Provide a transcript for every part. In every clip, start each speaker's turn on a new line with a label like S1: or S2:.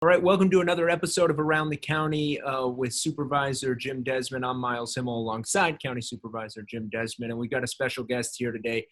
S1: All right, welcome to another episode of Around the County with Supervisor Jim Desmond. I'm Miles Himmel alongside County Supervisor Jim Desmond, and we got a special guest here today,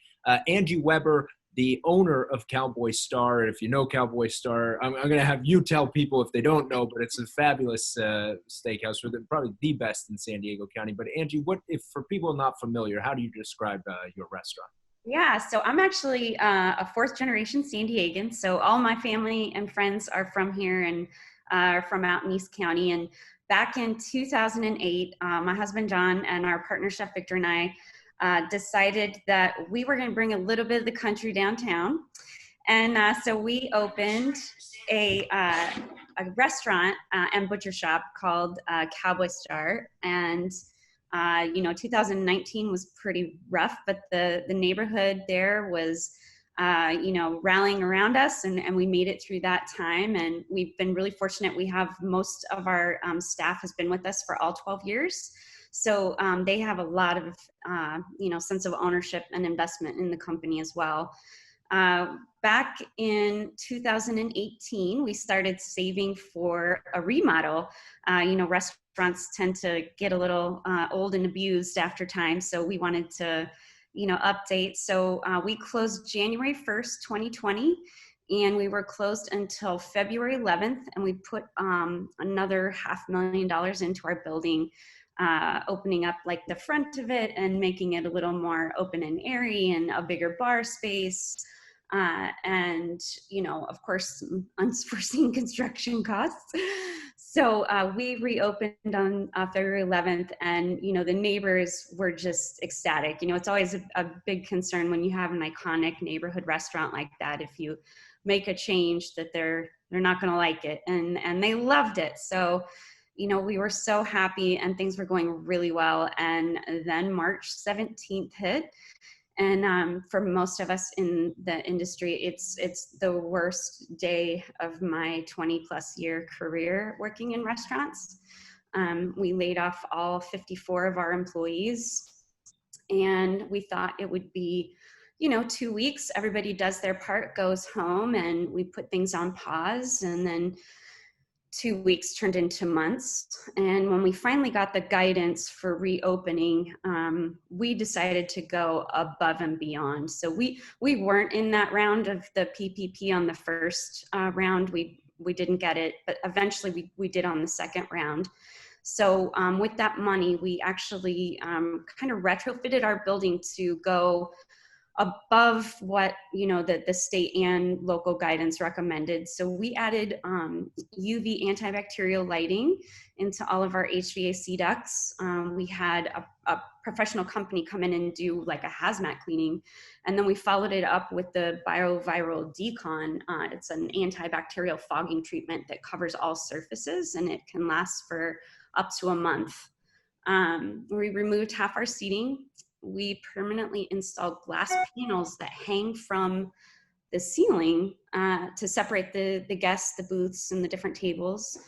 S1: Angie Weber, the owner of Cowboy Star. If you know Cowboy Star, I'm going to have you tell people if they don't know, but it's a fabulous steakhouse, probably the best in San Diego County. But Angie, if for people not familiar, how do you describe your restaurant?
S2: Yeah, so I'm actually a fourth generation San Diegan. So all my family and friends are from here and are from out in East County. And back in 2008, my husband John and our partner Chef Victor and I decided that we were going to bring a little bit of the country downtown. And so we opened a restaurant and butcher shop called Cowboy Star. And 2019 was pretty rough, but the neighborhood there was, rallying around us, and we made it through that time. And we've been really fortunate. We have most of our staff has been with us for all 12 years. So they have a lot of, sense of ownership and investment in the company as well. Back in 2018, we started saving for a remodel. Restaurants tend to get a little old and abused after time, so we wanted to, update. So we closed January 1st, 2020, and we were closed until February 11th, and we put another $500,000 into our building, opening up like the front of it and making it a little more open and airy and a bigger bar space. And of course, unforeseen construction costs. So we reopened on February 11th, and the neighbors were just ecstatic. It's always a big concern when you have an iconic neighborhood restaurant like that, if you make a change that they're not going to like it, and they loved it. So we were so happy, and things were going really well. And then March 17th hit. And for most of us in the industry, it's the worst day of my 20 plus year career working in restaurants. We laid off all 54 of our employees, and we thought it would be, 2 weeks. Everybody does their part, goes home, and we put things on pause. And then 2 weeks turned into months. And when we finally got the guidance for reopening, we decided to go above and beyond. So we weren't in that round of the PPP on the first round. We didn't get it, but eventually we did on the second round. So with that money, we actually kind of retrofitted our building to go above what the state and local guidance recommended. So we added UV antibacterial lighting into all of our HVAC ducts. We had a professional company come in and do like a hazmat cleaning, and then we followed it up with the bioviral decon. It's an antibacterial fogging treatment that covers all surfaces, and it can last for up to a month. We removed half our seating. We permanently installed glass panels that hang from the ceiling to separate the guests, the booths, and the different tables.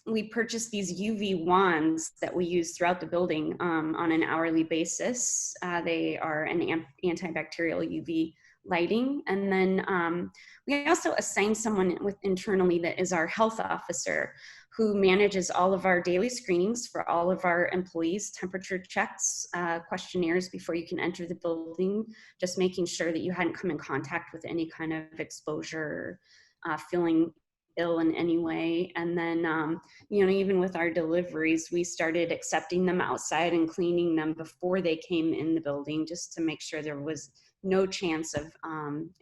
S2: We purchased these UV wands that we use throughout the building on an hourly basis. They are an antibacterial UV lighting. And then we also assigned someone internally that is our health officer, who manages all of our daily screenings for all of our employees, temperature checks, questionnaires before you can enter the building, just making sure that you hadn't come in contact with any kind of exposure, feeling ill in any way. And then, even with our deliveries, we started accepting them outside and cleaning them before they came in the building, just to make sure there was no chance of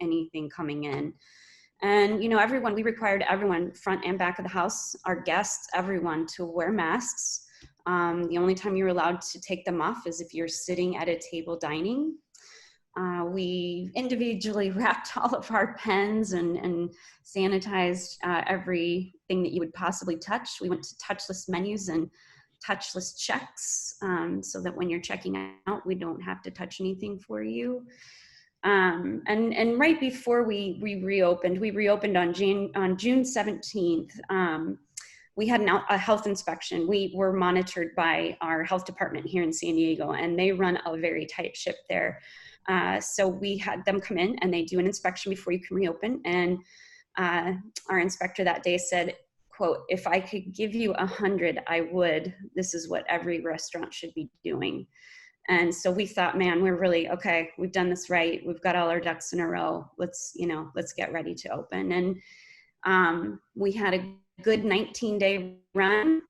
S2: anything coming in. And, we required everyone, front and back of the house, our guests, everyone, to wear masks. The only time you're allowed to take them off is if you're sitting at a table dining. We individually wrapped all of our pens and sanitized everything that you would possibly touch. We went to touchless menus and touchless checks, so that when you're checking out, we don't have to touch anything for you. And right before we reopened on June 17th. We had a health inspection. We were monitored by our health department here in San Diego, and they run a very tight ship there. So we had them come in and they do an inspection before you can reopen. And our inspector that day said, quote, "If I could give you 100, I would. This is what every restaurant should be doing." And so we thought, man, we're really, okay, we've done this right. We've got all our ducks in a row. Let's get ready to open. And we had a good 19-day run,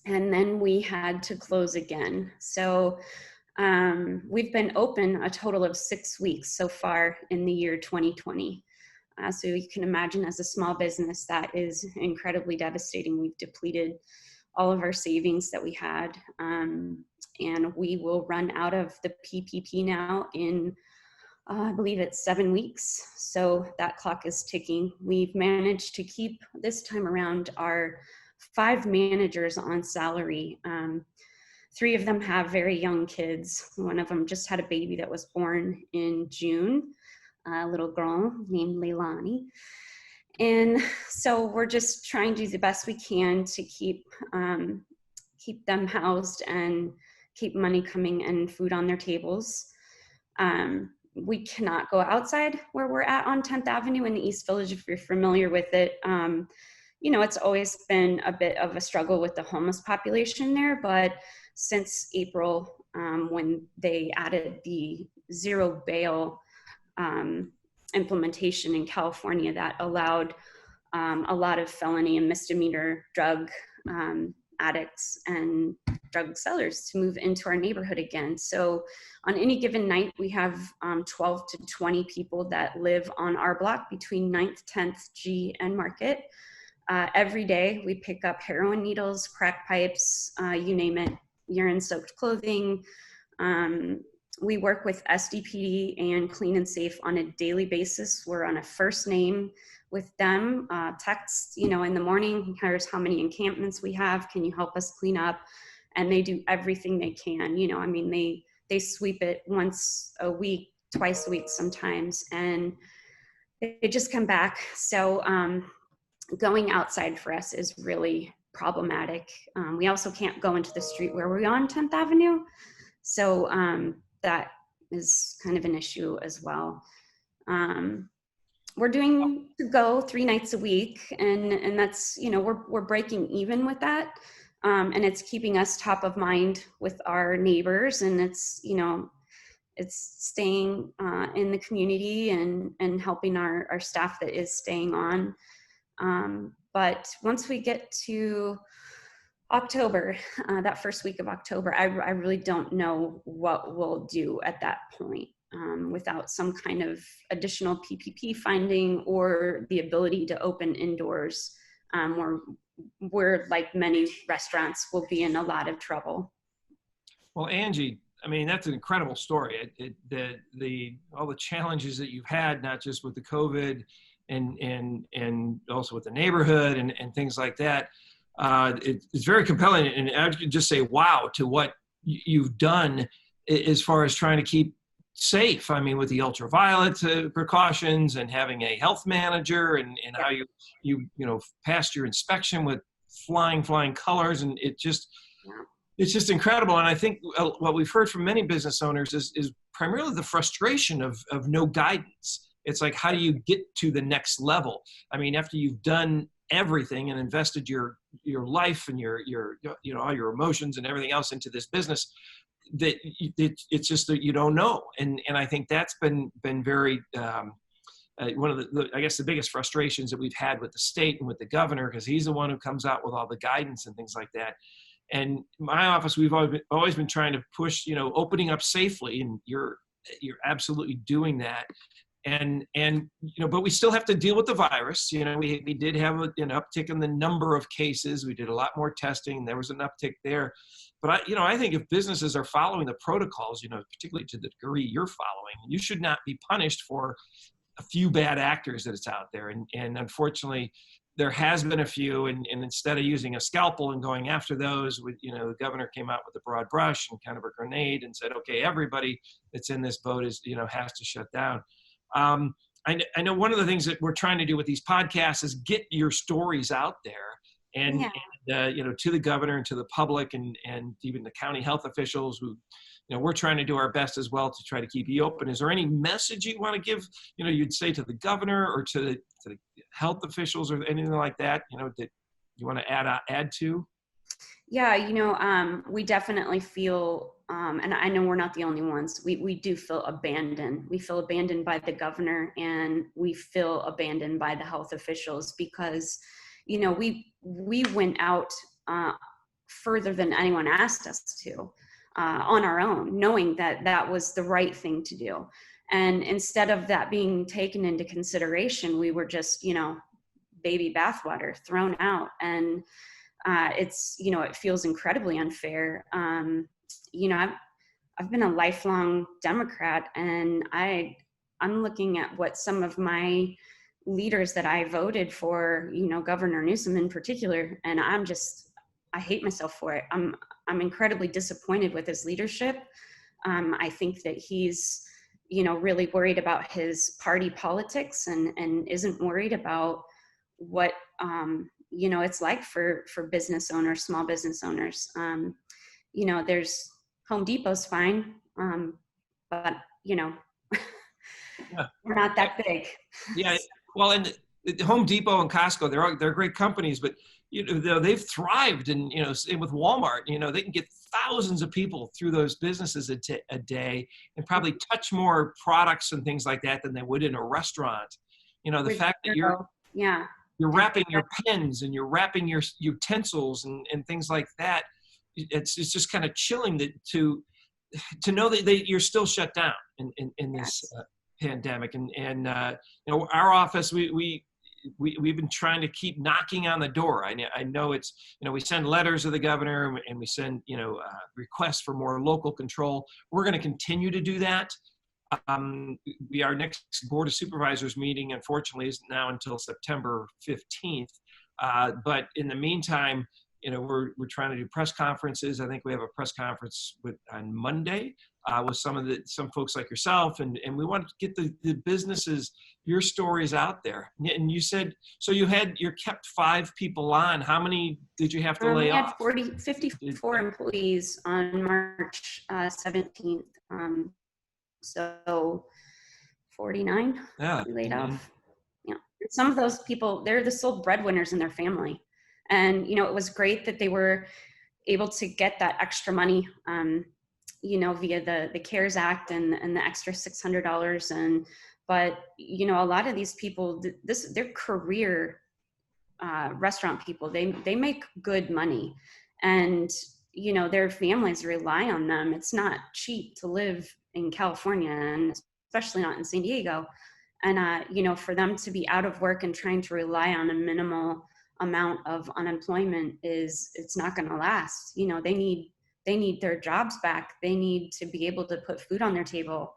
S2: and then we had to close again. So we've been open a total of 6 weeks so far in the year 2020. So you can imagine, as a small business, that is incredibly devastating. We've depleted all of our savings that we had. And we will run out of the PPP now in, I believe it's 7 weeks. So that clock is ticking. We've managed to keep, this time around, our 5 managers on salary. 3 of them have very young kids. One of them just had a baby that was born in June, a little girl named Leilani. And so we're just trying to do the best we can to keep them housed and keep money coming and food on their tables. We cannot go outside where we're at on 10th Avenue in the East Village, if you're familiar with it. It's always been a bit of a struggle with the homeless population there, but since April, when they added the zero bail implementation in California, that allowed a lot of felony and misdemeanor drug addicts and drug sellers to move into our neighborhood again. So on any given night, we have 12 to 20 people that live on our block between 9th, 10th, G, and Market. Every day we pick up heroin needles, crack pipes, you name it, urine-soaked clothing. We work with SDPD and Clean and Safe on a daily basis. We're on a first name with them, texts, in the morning, here's how many encampments we have, can you help us clean up? And they do everything they can. They sweep it once a week, twice a week sometimes, and they just come back. So going outside for us is really problematic. We also can't go into the street where we're on 10th Avenue. So that is kind of an issue as well. We're doing to go 3 nights a week, and that's, we're breaking even with that. And it's keeping us top of mind with our neighbors, and it's staying in the community and helping our staff that is staying on. But once we get to October, that first week of October, I really don't know what we'll do at that point without some kind of additional PPP funding or the ability to open indoors, where like many restaurants will be in a lot of trouble.
S3: Well, Angie, that's an incredible story. All the challenges that you've had, not just with the COVID and also with the neighborhood and things like that. It's very compelling, and I could just say wow to what you've done as far as trying to keep safe. With the ultraviolet precautions and having a health manager and how you passed your inspection with flying colors, and it's just incredible. And I think what we've heard from many business owners is primarily the frustration of no guidance. It's like, how do you get to the next level? After you've done everything and invested your life and your all your emotions and everything else into this business, that it's just that you don't know. And I think that's been very one of the biggest frustrations that we've had with the state and with the governor, because he's the one who comes out with all the guidance and things like that. And my office, we've always been trying to push, opening up safely, and you're absolutely doing that. And but we still have to deal with the virus. We did have an uptick in the number of cases. We did a lot more testing. There was an uptick there. But I think if businesses are following the protocols, particularly to the degree you're following, you should not be punished for a few bad actors that it's out there. And unfortunately, there has been a few, and instead of using a scalpel and going after those, the governor came out with a broad brush and kind of a grenade and said, okay, everybody that's in this boat has to shut down. I know one of the things that we're trying to do with these podcasts is get your stories out there and to the governor and to the public and even the county health officials who we're trying to do our best as well to try to keep you open. Is there any message you want to give, you'd say to the governor or to the health officials or anything like that, that you want to add to?
S2: Yeah, we definitely feel, and I know we're not the only ones, we do feel abandoned. We feel abandoned by the governor, and we feel abandoned by the health officials because, we went out further than anyone asked us to on our own, knowing that that was the right thing to do. And instead of that being taken into consideration, we were just, baby bathwater thrown out. And it's, it feels incredibly unfair. I've been a lifelong Democrat, and I'm looking at what some of my leaders that I voted for, Governor Newsom in particular, and I hate myself for it. I'm incredibly disappointed with his leadership. I think that he's, really worried about his party politics and isn't worried about what, it's like for business owners, small business owners. There's Home Depot's fine, but
S3: Yeah.
S2: we're not that big.
S3: Yeah. Well, and the Home Depot and Costco, they're great companies, but they've thrived, and same with Walmart. They can get thousands of people through those businesses a day, and probably touch more products and things like that than they would in a restaurant. The fact that you're wrapping your pens and you're wrapping your utensils and things like that, it's just kind of chilling to know that you're still shut down in this pandemic. And our office, we've been trying to keep knocking on the door. I know it's, we send letters to the governor, and we send, requests for more local control. We're going to continue to do that. Our next Board of Supervisors meeting, unfortunately, is now until September 15th. But in the meantime, we're trying to do press conferences. I think we have a press conference on Monday with some folks like yourself, and we want to get the businesses, your stories out there. And you said, so you kept 5 people on. How many did you have to lay off?
S2: We had 54 employees on March 17th. So 49 we laid off. Yeah. Some of those people, they're the sole breadwinners in their family. And, it was great that they were able to get that extra money, via the CARES Act and the extra $600. But, a lot of these people, they're career restaurant people. They make good money, and, their families rely on them. It's not cheap to live in California, and especially not in San Diego. And, for them to be out of work and trying to rely on a minimal amount of unemployment it's not going to last. They need their jobs back. They need to be able to put food on their table,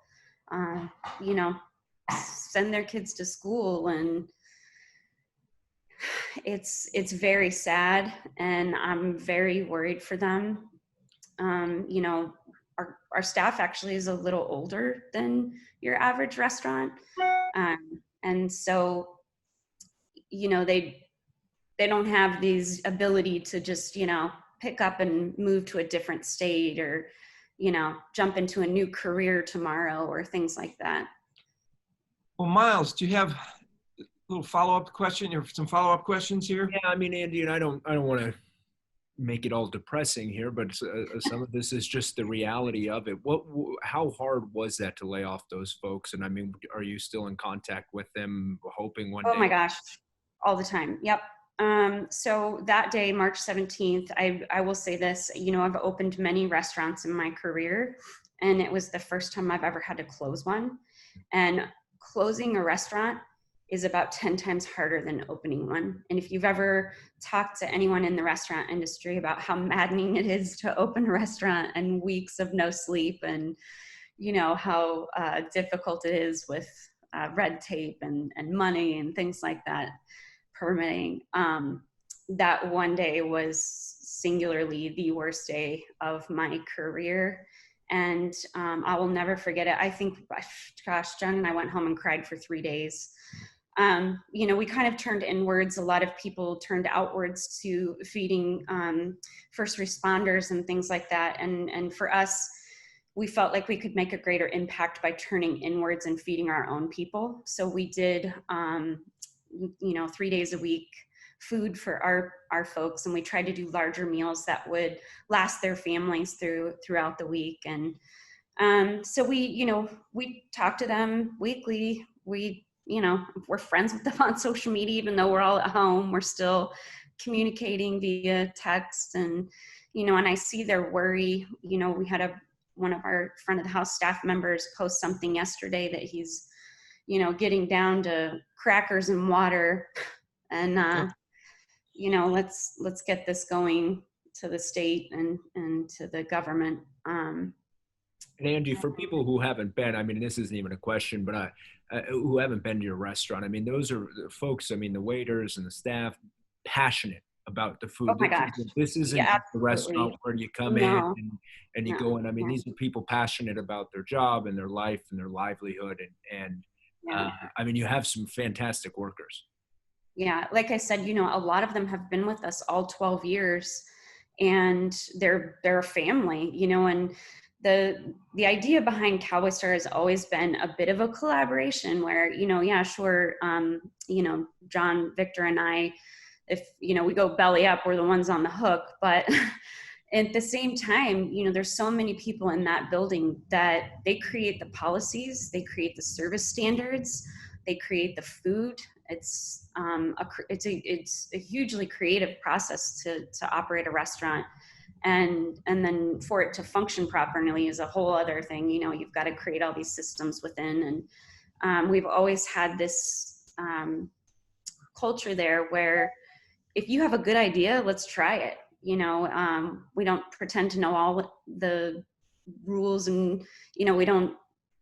S2: send their kids to school. And it's very sad, and I'm very worried for them. Our staff actually is a little older than your average restaurant. And so, they don't have these ability to just, pick up and move to a different state, or, jump into a new career tomorrow, or things like that.
S3: Well, Miles, do you have a little follow-up question or some follow-up questions here?
S1: Yeah, I mean, Andy, and I don't want to make it all depressing here, but some of this is just the reality of it. How hard was that to lay off those folks? And I mean, are you still in contact with them, hoping one day?
S2: Oh my gosh, all the time. Yep. So that day, March 17th, I will say this, I've opened many restaurants in my career, and it was the first time I've ever had to close one. And closing a restaurant is about 10 times harder than opening one. And if you've ever talked to anyone in the restaurant industry about how maddening it is to open a restaurant and weeks of no sleep, and how difficult it is with red tape and money and things like that, permitting, that one day was singularly the worst day of my career. And I will never forget it. I think, gosh, Jen and I went home and cried for 3 days. We kind of turned inwards. A lot of people turned outwards to feeding first responders and things like that. And for us, we felt like we could make a greater impact by turning inwards and feeding our own people. So we did, 3 days a week food for our folks, and we tried to do larger meals that would last their families throughout the week. And so we talk to them weekly. We're friends with them on social media, even though we're all at home. We're still communicating via text, and and I see their worry. We had one of our front of the house staff members post something yesterday that he's getting down to crackers and water, and let's get this going to the state and to the government.
S1: And Angie, for people who haven't been, I mean, this isn't even a question, but who haven't been to your restaurant, I mean, those are the folks, I mean, the waiters and the staff, passionate about the food.
S2: Oh my gosh.
S1: This isn't the restaurant where you come in and you go in. I mean, these are people passionate about their job and their life and their livelihood. And I mean, you have some fantastic workers.
S2: Yeah, like I said, a lot of them have been with us all 12 years, and they're a family, and the idea behind Cowboy Star has always been a bit of a collaboration where, sure, John, Victor, and I, if, we go belly up, we're the ones on the hook. But at the same time, there's so many people in that building that they create the policies, they create the service standards, they create the food. It's a hugely creative process to operate a restaurant. And then for it to function properly is a whole other thing. You've got to create all these systems within. And we've always had this culture there where if you have a good idea, let's try it. We don't pretend to know all the rules, and, we don't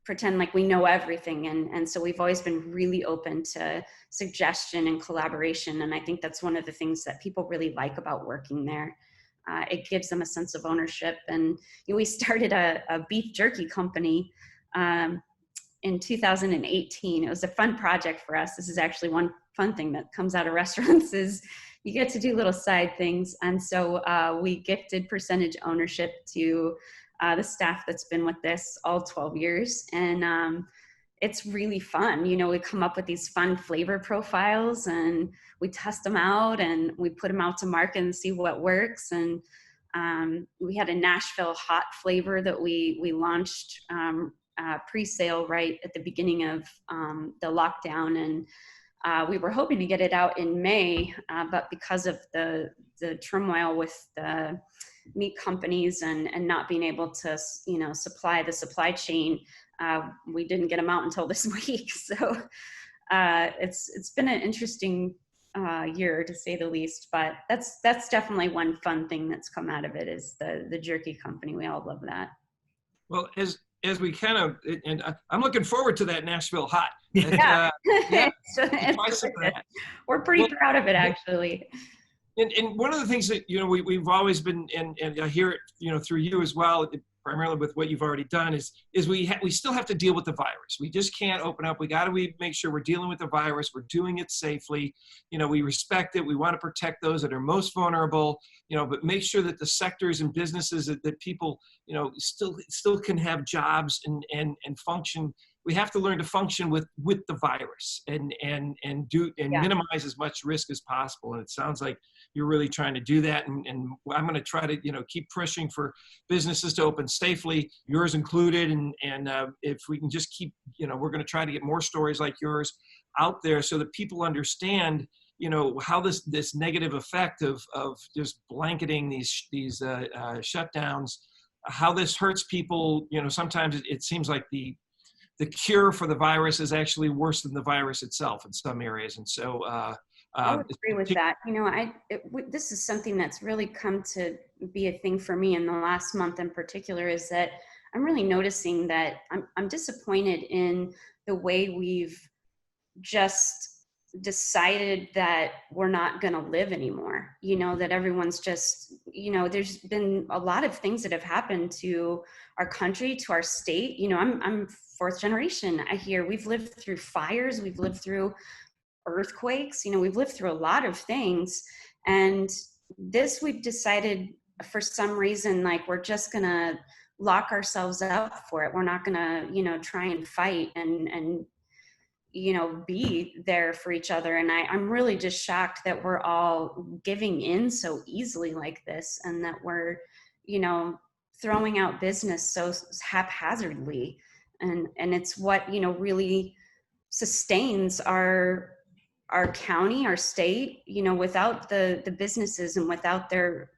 S2: pretend like we know everything. And so we've always been really open to suggestion and collaboration. And I think that's one of the things that people really like about working there. It gives them a sense of ownership. And we started a beef jerky company in 2018. It was a fun project for us. This is actually one fun thing that comes out of restaurants is you get to do little side things. And so we gifted percentage ownership to the staff that's been with this all 12 years. And it's really fun. We come up with these fun flavor profiles and we test them out and we put them out to market and see what works. And we had a Nashville hot flavor that we launched pre-sale right at the beginning of the lockdown. And we were hoping to get it out in May, but because of the turmoil with the meat companies and not being able to, supply the supply chain, we didn't get them out until this week. So it's been an interesting year to say the least, but that's definitely one fun thing that's come out of it is the jerky company. We all love that.
S3: Well, as we kind of, and I'm looking forward to that Nashville hot.
S2: Yeah. We're pretty proud of it, actually.
S3: And one of the things that, we've always been, and I hear it, through you as well, primarily with what you've already done, is we still have to deal with the virus. We just can't open up. We got to make sure we're dealing with the virus. We're doing it safely. We respect it. We want to protect those that are most vulnerable, but make sure that the sectors and businesses that people, still can have jobs and function. We have to learn to function with the virus and minimize as much risk as possible. And it sounds like you're really trying to do that. And I'm going to try to, keep pushing for businesses to open safely, yours included. And if we can just keep, we're going to try to get more stories like yours out there so that people understand, how this negative effect of just blanketing these shutdowns, how this hurts people. Sometimes it seems like the cure for the virus is actually worse than the virus itself in some areas. And so
S2: I would agree with that. This is something that's really come to be a thing for me in the last month in particular, is that I'm really noticing that I'm disappointed in the way we've just decided that we're not going to live anymore. That everyone's just, there's been a lot of things that have happened to our country, to our state. I'm fourth generation. I hear we've lived through fires, we've lived through earthquakes, we've lived through a lot of things. And this, we've decided for some reason, like we're just gonna lock ourselves up for it. We're not going to, you know, try and fight and, you know, be there for each other. And I'm really just shocked that we're all giving in so easily like this, and that we're, you know, throwing out business so haphazardly. And it's what, you know, really sustains our county, our state, you know. Without the businesses and without their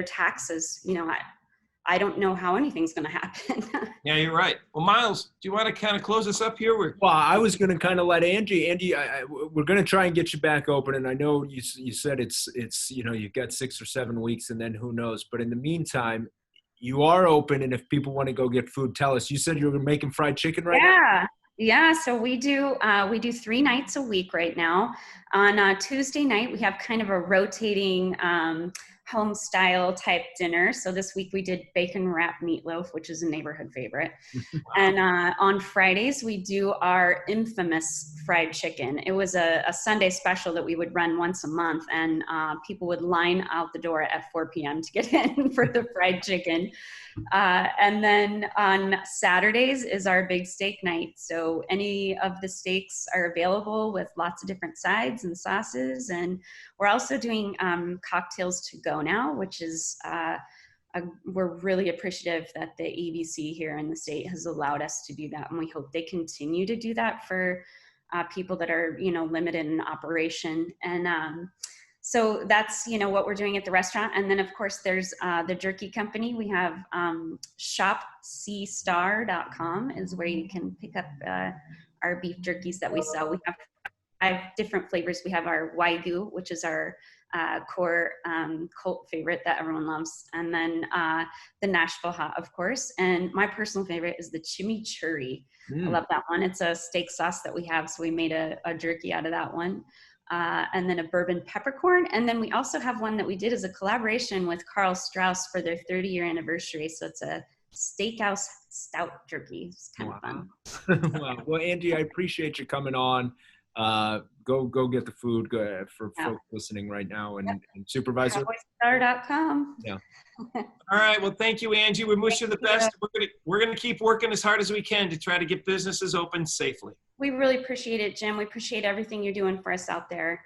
S2: taxes, you know, I don't know how anything's going to happen.
S3: Yeah, you're right. Well, Miles, do you want to kind of close us up here?
S1: Well, I was going to kind of let Angie, we're going to try and get you back open. And I know you said it's, you know, you've got 6 or 7 weeks and then who knows, but in the meantime, you are open. And if people want to go get food, tell us. You said you were making fried chicken right now?
S2: Yeah. So we do 3 nights a week right now. On Tuesday night, we have kind of a rotating home style type dinner. So this week we did bacon wrapped meatloaf, which is a neighborhood favorite. Wow. And on Fridays, we do our infamous fried chicken. It was a Sunday special that we would run once a month, and people would line out the door at 4 p.m. to get in for the fried chicken. And then on Saturdays is our big steak night. So any of the steaks are available with lots of different sides and sauces. And we're also doing cocktails to go now, which is, we're really appreciative that the ABC here in the state has allowed us to do that. And we hope they continue to do that for people that are, you know, limited in operation. And so that's, you know, what we're doing at the restaurant. And then of course there's the Jerky company. We have shopcstar.com is where you can pick up our beef jerkies that we sell. We have 5 different flavors. We have our Wagyu, which is our core cult favorite that everyone loves. And then the Nashville Hot, of course. And my personal favorite is the chimichurri. I love that one. It's a steak sauce that we have. So we made a jerky out of that one. And then a bourbon peppercorn. And then we also have one that we did as a collaboration with Carl Strauss for their 30-year anniversary. So it's a steakhouse stout jerky. It's kind of fun.
S1: Wow. Well, Angie, I appreciate you coming on. Go get the food for folks listening right now. And Supervisor.
S2: Cowboystar.com.
S1: Yeah.
S3: All right. Well, thank you, Angie. We wish you the best. We're gonna keep working as hard as we can to try to get businesses open safely.
S2: We really appreciate it, Jim. We appreciate everything you're doing for us out there.